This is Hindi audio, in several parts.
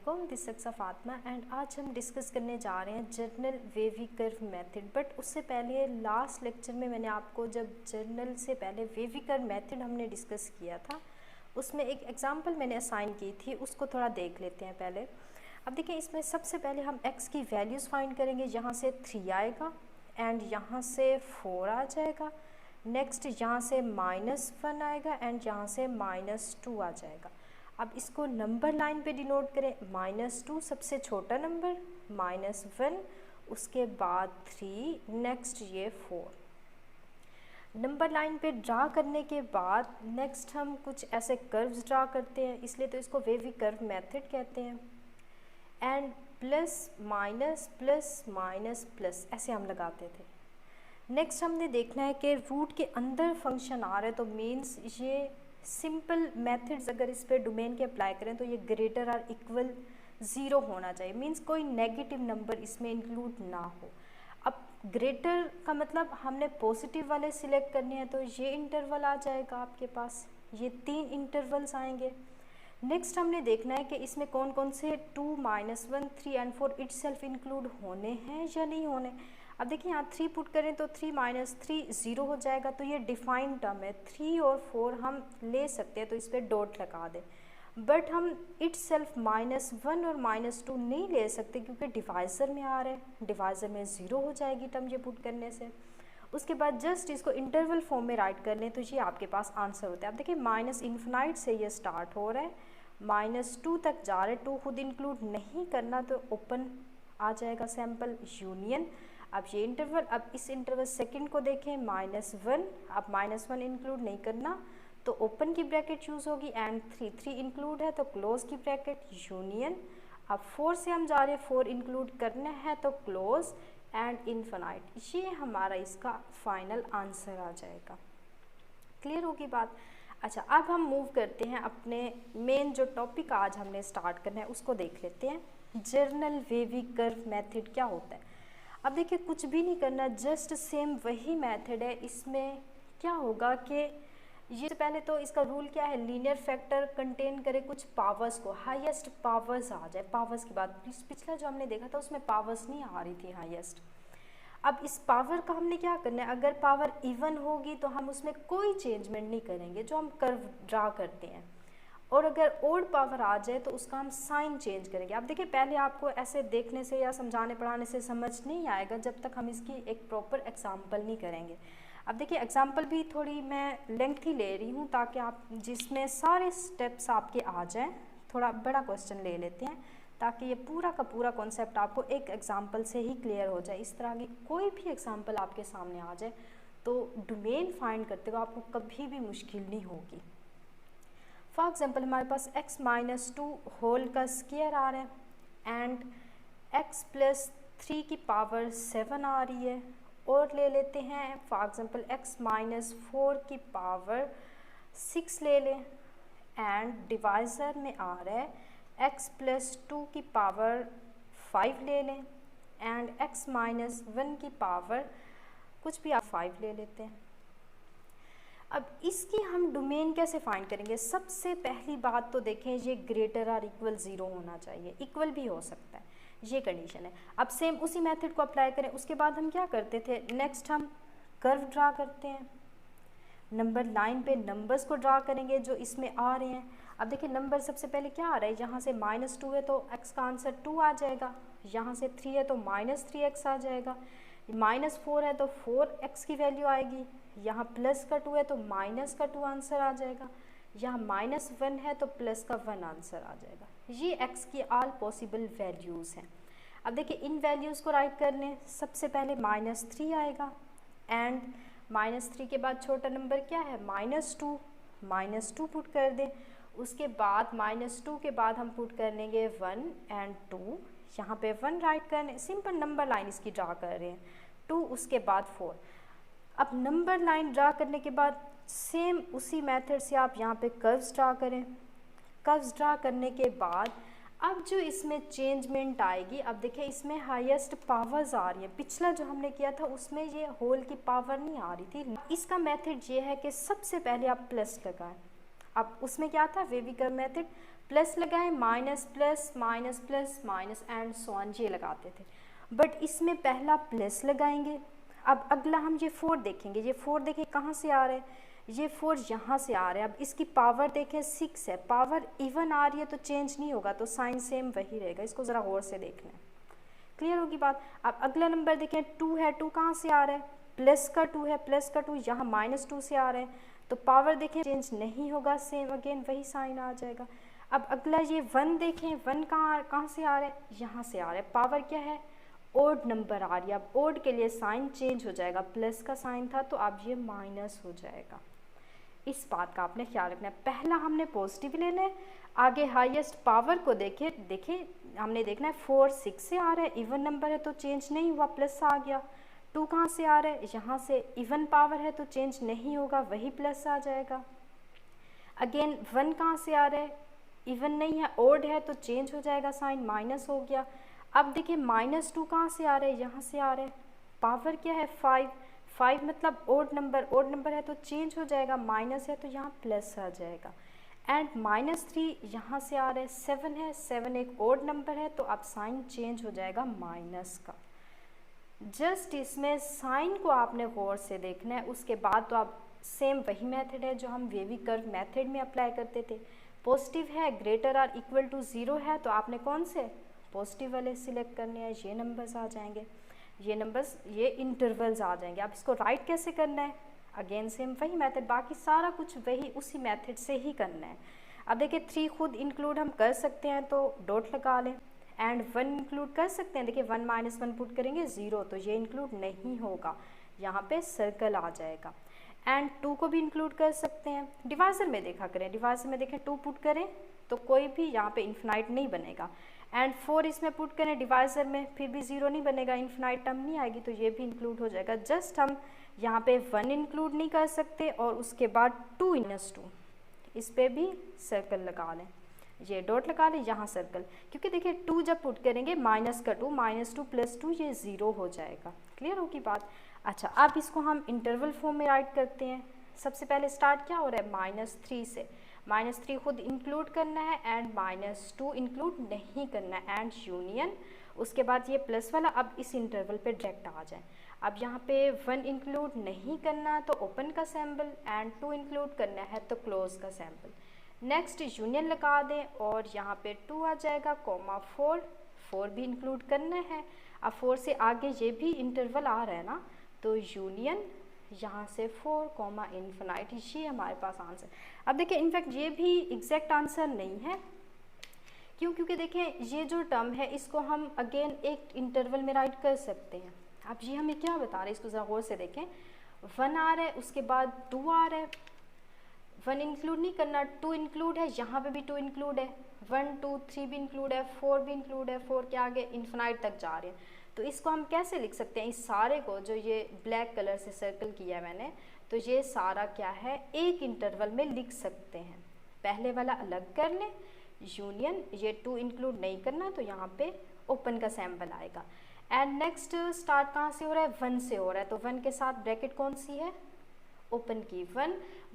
अस्सलामुअलैकुम, दिस इज़ फातिमा एंड आज हम डिस्कस करने जा रहे हैं journal wavy curve method. But उससे पहले लास्ट लेक्चर में मैंने आपको जब जर्नल से पहले वेवी कर्व मेथड हमने डिस्कस किया था, उसमें एक एग्जांपल मैंने असाइन की थी, उसको थोड़ा देख लेते हैं पहले। अब देखिए, इसमें सबसे पहले हम x की वैल्यूज़ फाइंड करेंगे। यहाँ से 3 आएगा एंड यहाँ से 4 आ जाएगा। नेक्स्ट यहाँ से -1 आएगा एंड यहाँ से -2 आ जाएगा। अब इसको नंबर लाइन पे डिनोट करें। -2 सबसे छोटा नंबर, -1 उसके बाद 3, नेक्स्ट ये 4। नंबर लाइन पे ड्रा करने के बाद नेक्स्ट हम कुछ ऐसे कर्व्स ड्रा करते हैं, इसलिए तो इसको वेवी कर्व मेथड कहते हैं। And plus minus plus minus plus ऐसे हम लगाते थे। नेक्स्ट हमने देखना है कि रूट के अंदर फंक्शन आ रहा है, तो मीन्स ये सिंपल मेथड्स अगर इस पर डोमेन के अप्लाई करें तो ये ग्रेटर और इक्वल 0 होना चाहिए। मीन्स कोई नेगेटिव नंबर इसमें इंक्लूड ना हो। अब ग्रेटर का मतलब हमने पॉजिटिव वाले सिलेक्ट करने हैं, तो ये इंटरवल आ जाएगा आपके पास, ये 3 इंटरवल्स आएंगे। नेक्स्ट हमने देखना है कि इसमें कौन कौन से 2, -1, 3 एंड 4 इटसेल्फ इंक्लूड होने हैं या नहीं होने। अब देखिए, यहाँ 3 पुट करें तो 3 - 3 0 हो जाएगा, तो ये डिफाइंड टर्म है। 3 और 4 हम ले सकते हैं, तो इस पर डॉट लगा दें। बट हम इटसेल्फ -1 और -2 नहीं ले सकते क्योंकि डिवाइज़र में आ रहा है, डिवाइज़र में 0 हो जाएगी टर्म ये पुट करने से। उसके बाद जस्ट इसको इंटरवल फॉर्म में राइट कर लें तो ये आपके पास आंसर होता है। अब देखिए, -∞ से ये स्टार्ट हो रहा है, -2 तक जा रहा है। 2 खुद इंक्लूड नहीं करना तो ओपन आ जाएगा सैम्पल यूनियन। अब ये इंटरवल, अब इस इंटरवल सेकंड को देखें, -1, अब -1 इंक्लूड नहीं करना तो ओपन की ब्रैकेट यूज़ होगी एंड 3 इंक्लूड है तो क्लोज की ब्रैकेट यूनियन। अब 4 से हम जा रहे हैं, 4 इंक्लूड करना है तो क्लोज एंड इन्फिनाइट। ये हमारा इसका फाइनल आंसर आ जाएगा। क्लियर होगी बात। अच्छा, अब हम मूव करते हैं अपने मेन जो टॉपिक आज हमने स्टार्ट करना है उसको देख लेते हैं। जर्नल वेवी कर्व मेथड क्या होता है। अब देखिए, कुछ भी नहीं करना, जस्ट सेम वही मेथड है। इसमें क्या होगा कि ये पहले तो इसका रूल क्या है, लीनियर फैक्टर कंटेन करे कुछ पावर्स को, हाईएस्ट पावर्स आ जाए। पावर्स की बात पिछला जो हमने देखा था उसमें पावर्स नहीं आ रही थी हाईएस्ट। अब इस पावर का हमने क्या करना है, अगर पावर इवन होगी तो हम उसमें कोई चेंजमेंट नहीं करेंगे जो हम कर्व ड्रा करते हैं, और अगर ओड पावर आ जाए तो उसका हम साइन चेंज करेंगे। अब देखिए, पहले आपको ऐसे देखने से या समझाने पढ़ाने से समझ नहीं आएगा जब तक हम इसकी एक प्रॉपर एग्जांपल नहीं करेंगे। अब देखिए, एग्जांपल भी थोड़ी मैं लेंथी ले रही हूँ ताकि आप जिसमें सारे स्टेप्स आपके आ जाएं। थोड़ा बड़ा क्वेश्चन ले लेते हैं ताकि ये पूरा का पूरा कॉन्सेप्ट आपको एक एग्जांपल से ही क्लियर हो जाए। इस तरह की कोई भी एग्जांपल आपके सामने आ जाए तो डोमेन फाइंड करते हुए आपको कभी भी मुश्किल नहीं होगी। फॉर एग्जाम्पल, हमारे पास x - 2 होल का स्क्वायर आ रहा है एंड x + 3 की पावर 7 आ रही है। और ले लेते हैं फॉर एग्जाम्पल x - 4 की पावर 6 ले लें एंड डिवाइज़र में आ रहा है x + 2 की पावर 5 ले लें एंड x - 1 की पावर कुछ भी आप 5 ले लेते हैं। अब इसकी हम डोमेन कैसे फाइंड करेंगे। सबसे पहली बात तो देखें, ये ग्रेटर और इक्वल 0 होना चाहिए, इक्वल भी हो सकता है, ये कंडीशन है। अब सेम उसी मेथड को अप्लाई करें। उसके बाद हम क्या करते थे, नेक्स्ट हम कर्व ड्रा करते हैं। नंबर लाइन पे नंबर्स को ड्रा करेंगे जो इसमें आ रहे हैं। अब देखिए, नंबर सबसे पहले क्या आ रहा है, यहाँ से -2 है तो x का आंसर 2 आ जाएगा। यहाँ से 3 है तो -3x आ जाएगा। -4 है तो 4x की वैल्यू आएगी। यहाँ प्लस का 2 है तो माइनस का 2 आंसर आ जाएगा। यहाँ -1 है तो प्लस का 1 आंसर आ जाएगा। ये x की ऑल पॉसिबल वैल्यूज़ हैं। अब देखिए, इन वैल्यूज़ को राइट कर लें। सबसे पहले -3 आएगा एंड -3 के बाद छोटा नंबर क्या है, -2, -2 पुट कर दें। उसके बाद -2 के बाद हम पुट कर लेंगे 1 एंड 2। यहाँ पे 1 राइट करने, सिंपल नंबर लाइन इसकी ड्रा कर रहे हैं। 2 उसके बाद 4। अब नंबर लाइन ड्रा करने के बाद सेम उसी मेथड से आप यहाँ पे कर्व्स ड्रा करें। कर्व्स ड्रा करने के बाद अब जो इसमें चेंजमेंट आएगी, अब देखिए इसमें हाईएस्ट पावर्स आ रही है। पिछला जो हमने किया था उसमें ये होल की पावर नहीं आ रही थी। इसका मेथड ये है कि सबसे पहले आप प्लस लगाएं। अब उसमें क्या था, वेवी कर्व मेथड, प्लस लगाएं, minus plus minus plus minus and so on ये लगाते थे। बट इसमें पहला प्लस लगाएंगे। अब अगला हम ये 4 देखेंगे, ये 4 देखें कहाँ से आ रहा है, ये 4 यहाँ से आ रहा है। अब इसकी पावर देखें 6 है, पावर इवन आ रही है तो चेंज नहीं होगा, तो साइन सेम वही रहेगा। इसको ज़रा गौर से देखना है, क्लियर होगी बात। अब अगला नंबर देखें 2 है, 2 कहाँ से आ रहा है, प्लस का 2 है, प्लस का 2 यहाँ -2 से आ रहा है, तो पावर देखें चेंज नहीं होगा, सेम अगेन वही साइन आ जाएगा। अब अगला ये 1 देखें, 1 कहाँ से आ रहा है, यहाँ से आ रहा है, पावर क्या है, ओड नंबर आ रही है। अब ओड के लिए साइन चेंज हो जाएगा, प्लस का साइन था तो अब ये माइनस हो जाएगा। इस बात का आपने ख्याल रखना है। पहला हमने पॉजिटिव लेना है, आगे हाईएस्ट पावर को देखें हमने देखना है 4 6 से आ रहा है, इवन नंबर है तो चेंज नहीं हुआ, प्लस आ गया। 2 कहाँ से आ रहा है, यहाँ से, इवन पावर है तो चेंज नहीं होगा, वही प्लस आ जाएगा। अगेन 1 कहाँ से आ रहा है, इवन नहीं है, ओड है तो चेंज हो जाएगा, साइन माइनस हो गया। अब देखिए -2 कहाँ से आ रहा है, यहाँ से आ रहा है, पावर क्या है 5 मतलब ओड नंबर है तो चेंज हो जाएगा, माइनस है तो यहाँ प्लस आ जाएगा। एंड -3 यहाँ से आ रहा है, 7 है, 7 एक ओड नंबर है तो अब साइन चेंज हो जाएगा माइनस का। जस्ट इसमें साइन को आपने गौर से देखना है, उसके बाद तो आप सेम वही मेथड है जो हम वेवी कर्व मेथड में अप्लाई करते थे। पॉजिटिव है, ग्रेटर आर इक्वल टू 0 है तो आपने कौन से पॉजिटिव वाले सिलेक्ट करने हैं, ये नंबर्स आ जाएंगे, ये नंबर्स, ये इंटरवल्स आ जाएंगे। अब इसको राइट कैसे करना है, अगेन सेम वही मेथड, बाकी सारा कुछ वही उसी मेथड से ही करना है। अब देखिए 3 खुद इंक्लूड हम कर सकते हैं तो डॉट लगा लें, एंड 1 इंक्लूड कर सकते हैं, देखिए 1 - 1 पुट करेंगे 0 तो ये इंक्लूड नहीं होगा, यहाँ पे सर्कल आ जाएगा। एंड 2 को भी इंक्लूड कर सकते हैं, डिवाइजर में देखा करें, डिवाइजर में देखें 2 पुट करें तो कोई भी यहाँ पे इन्फिनाइट नहीं बनेगा। एंड 4 इसमें पुट करें डिवाइजर में, फिर भी 0 नहीं बनेगा, इन्फिनाइट टर्म नहीं आएगी, तो ये भी इंक्लूड हो जाएगा। जस्ट हम यहाँ पे 1 इंक्लूड नहीं कर सकते और उसके बाद 2 - 2 इस पर भी सर्कल लगा लें, ये डॉट लगा लें, यहाँ सर्कल, क्योंकि देखिए 2 जब पुट करेंगे माइनस का 2 -2 + 2 ये 0 हो जाएगा, क्लियर होगी बात। अच्छा, अब इसको हम इंटरवल फॉर्म में राइट करते हैं। सबसे पहले स्टार्ट क्या हो रहा है, -3 से, -3 खुद इंक्लूड करना है एंड -2 इंक्लूड नहीं करना है, एंड यूनियन, उसके बाद ये प्लस वाला अब इस इंटरवल पे डायरेक्ट आ जाए। अब यहाँ पे 1 इंक्लूड नहीं करना तो ओपन का सैम्बल, एंड 2 इंक्लूड करना है तो क्लोज का सैम्बल। नेक्स्ट यूनियन लगा दें और यहाँ पे 2 आ जाएगा, कॉमा 4 भी इंक्लूड करना है। अब 4 से आगे ये भी इंटरवल आ रहा है ना, तो यूनियन यहाँ से 4, इन्फिनाइट, ये हमारे पास आंसर। अब देखिए इनफैक्ट ये भी एग्जैक्ट आंसर नहीं है, क्यों, क्योंकि देखें ये जो टर्म है इसको हम अगेन एक इंटरवल में राइट कर सकते हैं। अब ये हमें क्या बता रहे हैं, इसको ज़रा गौर से देखें, 1 आ रहा है, उसके बाद 2 आ रहा है, 1 इंक्लूड नहीं करना, 2 इंक्लूड है, यहाँ पे भी 2 इंक्लूड है, 1 2 3 भी इंक्लूड है, 4 भी इंक्लूड है, 4 के आगे इन्फिनाइट तक जा रहे हैं। तो इसको हम कैसे लिख सकते हैं, इस सारे को जो ये ब्लैक कलर से सर्कल किया है मैंने, तो ये सारा क्या है, एक इंटरवल में लिख सकते हैं। पहले वाला अलग कर लें, यूनियन, ये 2 इंक्लूड नहीं करना तो यहाँ पे ओपन का सैम्पल आएगा। एंड नेक्स्ट स्टार्ट कहाँ से हो रहा है, 1 से हो रहा है, तो 1 के साथ ब्रैकेट कौन सी है, ओपन की,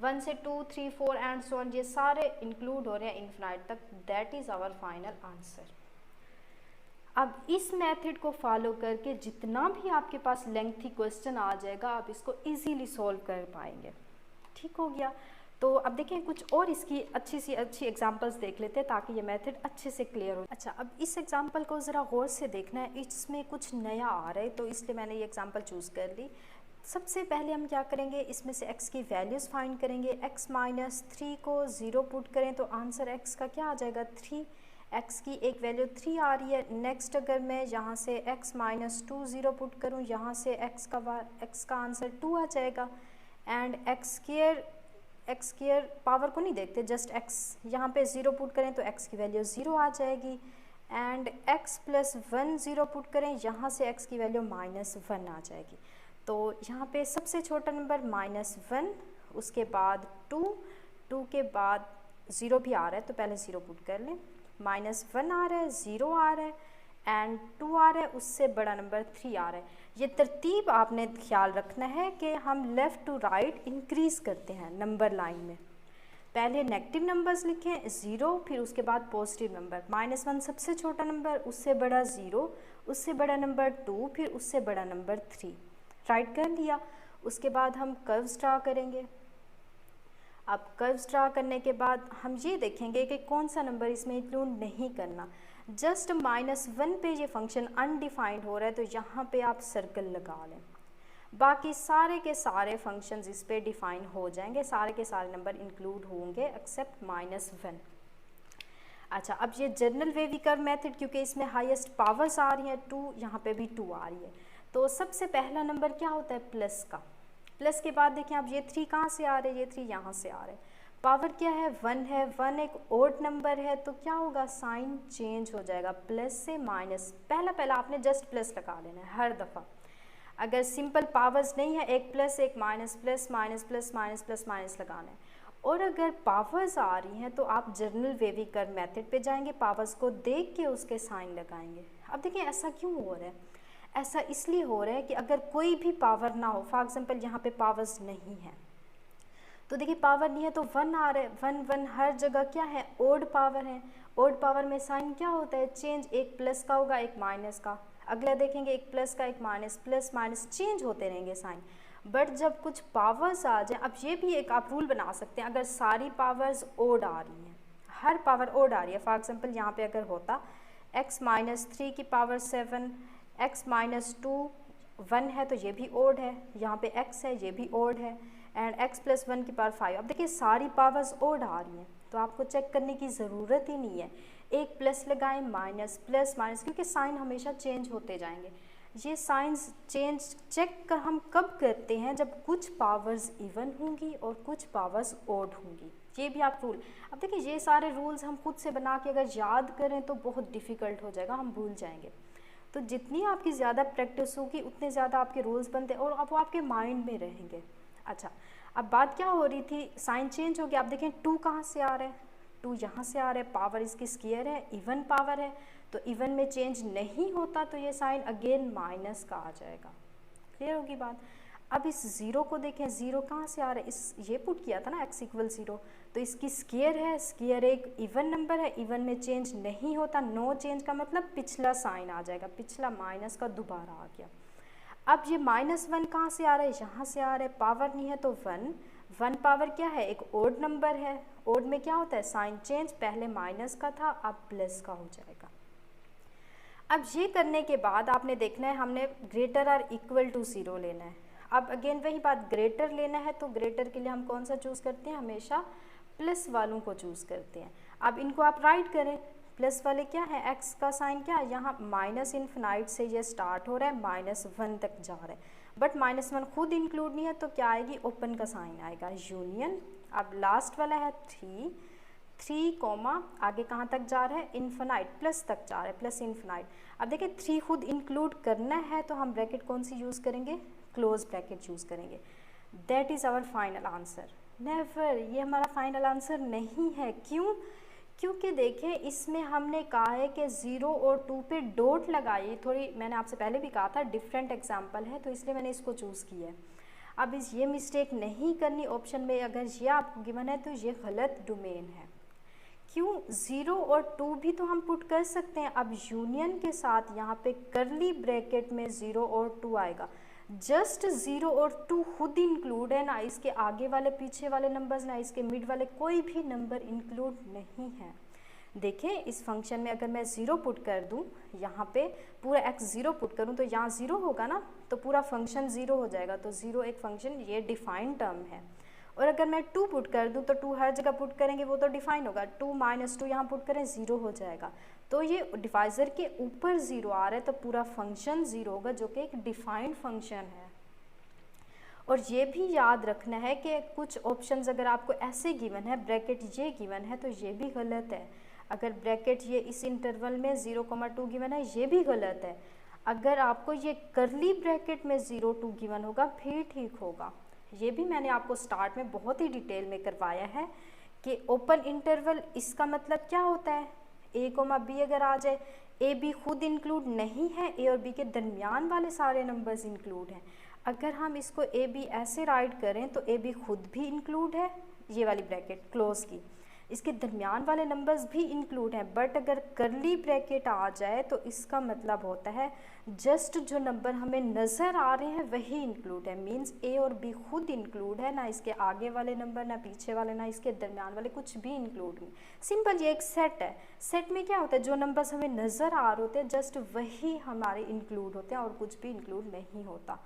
1 से 2 3 4 एंड सो ऑन, ये सारे इंक्लूड हो रहे हैं इन्फिनाइट तक। That is our final answer. अब इस मेथड को फॉलो करके जितना भी आपके पास लेंथी क्वेश्चन आ जाएगा आप इसको इजीली सॉल्व कर पाएंगे, ठीक हो गया। तो अब देखें कुछ और इसकी अच्छी एग्जांपल्स देख लेते हैं ताकि ये मेथड अच्छे से क्लियर हो। अच्छा, अब इस एग्जांपल को ज़रा गौर से देखना है, इसमें कुछ नया आ रहा है तो इसलिए मैंने ये एग्जांपल चूज़ कर ली। सबसे पहले हम क्या करेंगे, इसमें से x की वैल्यूज़ फाइंड करेंगे। x - 3 को 0 पुट करें तो आंसर x का क्या आ जाएगा, 3। x की एक वैल्यू 3 आ रही है। नेक्स्ट अगर मैं यहाँ से x - 2 0 पुट करूँ, यहाँ से x का आंसर 2 आ जाएगा। एंड x स्क्वायर पावर को नहीं देखते, जस्ट x यहाँ पे 0 पुट करें तो x की वैल्यू 0 आ जाएगी। एंड x + 1 0 पुट करें, यहाँ से x की वैल्यू -1 आ जाएगी। तो यहाँ पे सबसे छोटा नंबर -1, उसके बाद 2 के बाद 0 भी आ रहा है तो पहले 0 पुट कर लें, -1 आ रहा है, 0 आ रहा है एंड 2 आ रहा है, उससे बड़ा नंबर 3 आ रहा है। ये तरतीब आपने ख्याल रखना है कि हम लेफ़्ट टू राइट इंक्रीज़ करते हैं नंबर लाइन में। पहले नेगेटिव नंबर्स लिखें 0, फिर उसके बाद पॉजिटिव नंबर। -1 सबसे छोटा नंबर, उससे बड़ा 0, उससे बड़ा नंबर 2, फिर उससे बड़ा नंबर 3। राइट कर लिया। उसके बाद हम कर्व्स ड्रा करेंगे। अब कर्व्स ड्रा करने के बाद हम ये देखेंगे कि कौन सा नंबर इसमें इंक्लूड नहीं करना। जस्ट -1 पे ये फंक्शन अनडिफाइंड हो रहा है तो यहाँ पे आप सर्कल लगा लें। बाकी सारे के सारे फंक्शंस इस पे डिफाइन हो जाएंगे, सारे के सारे नंबर इंक्लूड होंगे एक्सेप्ट -1। अच्छा, अब ये जनरल वेवी कर्व मेथड, क्योंकि इसमें हाईएस्ट पावर्स आ रही हैं 2, यहाँ पे भी 2 आ रही है, तो सबसे पहला नंबर क्या होता है प्लस का। प्लस के बाद देखें अब ये 3 कहाँ से आ रहे हैं, ये 3 यहाँ से आ रहे हैं। पावर क्या है 1 है, 1 एक ओड नंबर है तो क्या होगा साइन चेंज हो जाएगा, प्लस से माइनस। पहला आपने जस्ट प्लस लगा लेना है हर दफ़ा। अगर सिंपल पावर्स नहीं है, एक प्लस एक minus, plus minus plus minus plus minus लगाना है। और अगर पावर्स आ रही हैं तो आप जनरल वेवी कर्व मेथड पे जाएंगे, पावर्स को देख के उसके साइन लगाएंगे। अब देखिए ऐसा क्यों हो रहा है, ऐसा इसलिए हो रहा है कि अगर कोई भी पावर ना हो, फॉर एग्जांपल यहाँ पे पावर्स नहीं है तो देखिए पावर नहीं है तो 1 आ रहा है, 1 1 हर जगह क्या है ओड पावर है। ओड पावर में साइन क्या होता है चेंज, एक प्लस का होगा एक माइनस का, अगला देखेंगे एक प्लस का एक माइनस, प्लस माइनस चेंज होते रहेंगे साइन। बट जब कुछ पावर्स आ जाए, अब ये भी एक आप रूल बना सकते हैं, अगर सारी पावर्स ओड आ रही हैं, हर पावर ओड आ रही है, फॉर एग्जांपल यहाँ पे अगर होता x-3 की पावर 7, x-2 1 है तो ये भी ओड है, यहाँ पे x है ये भी ओड है, एंड x+1 की पावर 5। अब देखिए सारी पावर्स ओड आ रही हैं तो आपको चेक करने की ज़रूरत ही नहीं है, एक प्लस लगाएं माइनस प्लस माइनस, क्योंकि साइन हमेशा चेंज होते जाएंगे। ये साइंस चेंज चेक कर हम कब करते हैं, जब कुछ पावर्स इवन होंगी और कुछ पावर्स ओड होंगी। ये भी आप रूल, अब देखिए ये सारे रूल्स हम खुद से बना के अगर याद करें तो बहुत डिफ़िकल्ट हो जाएगा, हम भूल जाएंगे। तो जितनी आपकी ज़्यादा प्रैक्टिस होगी उतने ज़्यादा आपके रूल्स बनते और अब वो आपके माइंड में रहेंगे। अच्छा, अब बात क्या हो रही थी, साइन चेंज हो गया। अब देखें 2 कहाँ से आ रहा है, 2 यहाँ से आ रहा है, पावर इसकी स्क्वायर है, इवन पावर है तो इवन में चेंज नहीं होता तो ये साइन अगेन माइनस का आ जाएगा। क्लियर होगी बात। अब इस 0 को देखें, 0 कहाँ से आ रहा है, इस ये पुट किया था ना x = 0, तो इसकी स्क्वायर है, स्क्वायर एक इवन नंबर है, इवन में चेंज नहीं होता, नो चेंज का मतलब पिछला साइन आ जाएगा, पिछला माइनस का दोबारा आ गया। अब ये -1 कहाँ से आ रहा है, यहाँ से आ रहा है, पावर नहीं है तो 1 पावर क्या है एक ओड नंबर है, ओड में क्या होता है साइन चेंज, पहले माइनस का था अब प्लस का हो जाएगा। अब ये करने के बाद आपने देखना है हमने ग्रेटर और इक्वल टू 0 लेना है। अब अगेन वही बात, ग्रेटर लेना है तो ग्रेटर के लिए हम कौन सा चूज़ करते हैं, हमेशा प्लस वालों को चूज़ करते हैं। अब इनको आप राइट करें, प्लस वाले क्या है x का साइन क्या है, यहाँ -∞ से ये स्टार्ट हो रहा है -1 तक जा रहा है, बट -1 खुद इंक्लूड नहीं है तो क्या आएगी ओपन का साइन आएगा, यूनियन। अब लास्ट वाला है 3 कॉमा आगे कहाँ तक जा रहा है इन्फिनाइट, प्लस तक जा रहा है, प्लस इन्फिनाइट। अब देखिए 3 खुद इंक्लूड करना है तो हम ब्रैकेट कौन सी यूज़ करेंगे, क्लोज ब्रैकेट यूज़ करेंगे। That is our final answer. Never, ये हमारा फाइनल आंसर नहीं है। क्यों, क्योंकि देखें इसमें हमने कहा है कि 0 और 2 पे डॉट लगाइए, थोड़ी मैंने आपसे पहले भी कहा था डिफरेंट एग्जांपल है तो इसलिए मैंने इसको चूज़ किया है। अब ये मिस्टेक नहीं करनी ऑप्शन में, अगर ये आपको गिवन है तो ये गलत डोमेन है। क्यों, 0 और 2 भी तो हम पुट कर सकते हैं। अब यूनियन के साथ यहाँ पे करली ब्रैकेट में 0 और 2 आएगा, जस्ट 0 और 2 खुद इंक्लूड है, ना इसके आगे वाले पीछे वाले नंबर्स ना इसके मिड वाले, कोई भी नंबर इंक्लूड नहीं है। देखें इस फंक्शन में अगर मैं 0 पुट कर दूं, यहाँ पे पूरा x 0 पुट करूं तो यहाँ 0 होगा ना, तो पूरा फंक्शन 0 हो जाएगा, तो 0 एक फंक्शन ये डिफाइंड टर्म है। और अगर मैं 2 पुट कर दूं तो 2 हर जगह पुट करेंगे वो तो डिफाइन होगा, 2 - 2 यहाँ पुट करें 0 हो जाएगा, तो ये डिवाइज़र के ऊपर 0 आ रहा है तो पूरा फंक्शन 0 होगा जो कि एक डिफाइंड फंक्शन है। और ये भी याद रखना है कि कुछ ऑप्शंस अगर आपको ऐसे गिवन है, ब्रैकेट ये गिवन है तो ये भी गलत है। अगर ब्रैकेट ये इस इंटरवल में 0,2 गिवन है ये भी गलत है। अगर आपको ये करली ब्रैकेट में 0 2 गिवन होगा फिर ठीक होगा। ये भी मैंने आपको स्टार्ट में बहुत ही डिटेल में करवाया है कि ओपन इंटरवल इसका मतलब क्या होता है, a, b अगर आ जाए, a b खुद इंक्लूड नहीं है, a और b के दरमियान वाले सारे नंबर्स इंक्लूड हैं। अगर हम इसको a b ऐसे राइट करें तो a b खुद भी इंक्लूड है, ये वाली ब्रैकेट क्लोज की, इसके दरमियान वाले नंबर्स भी इंक्लूड हैं, बट अगर करली ब्रैकेट आ जाए तो इसका मतलब होता है जस्ट जो नंबर हमें नज़र आ रहे हैं वही इंक्लूड है। मींस ए और बी खुद इंक्लूड है, ना इसके आगे वाले नंबर, ना पीछे वाले, ना इसके दरमियान वाले, कुछ भी इंक्लूड नहीं। सिंपल ये एक सेट है। सेट में क्या होता है, जो नंबर्स हमें नज़र आ रहे होते हैं जस्ट वही हमारे इंक्लूड होते हैं और कुछ भी इंक्लूड नहीं होता।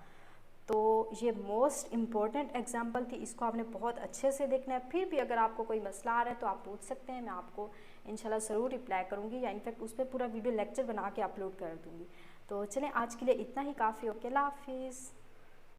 तो ये मोस्ट इम्पॉर्टेंट एग्जाम्पल थी, इसको आपने बहुत अच्छे से देखना है। फिर भी अगर आपको कोई मसला आ रहा है तो आप पूछ सकते हैं, मैं आपको इंशाल्लाह ज़रूर रिप्लाई करूँगी, या इनफैक्ट उस पर पूरा वीडियो लेक्चर बना के अपलोड कर दूँगी। तो चलें, आज के लिए इतना ही काफ़ी। ओके, अल्लाह हाफिज़।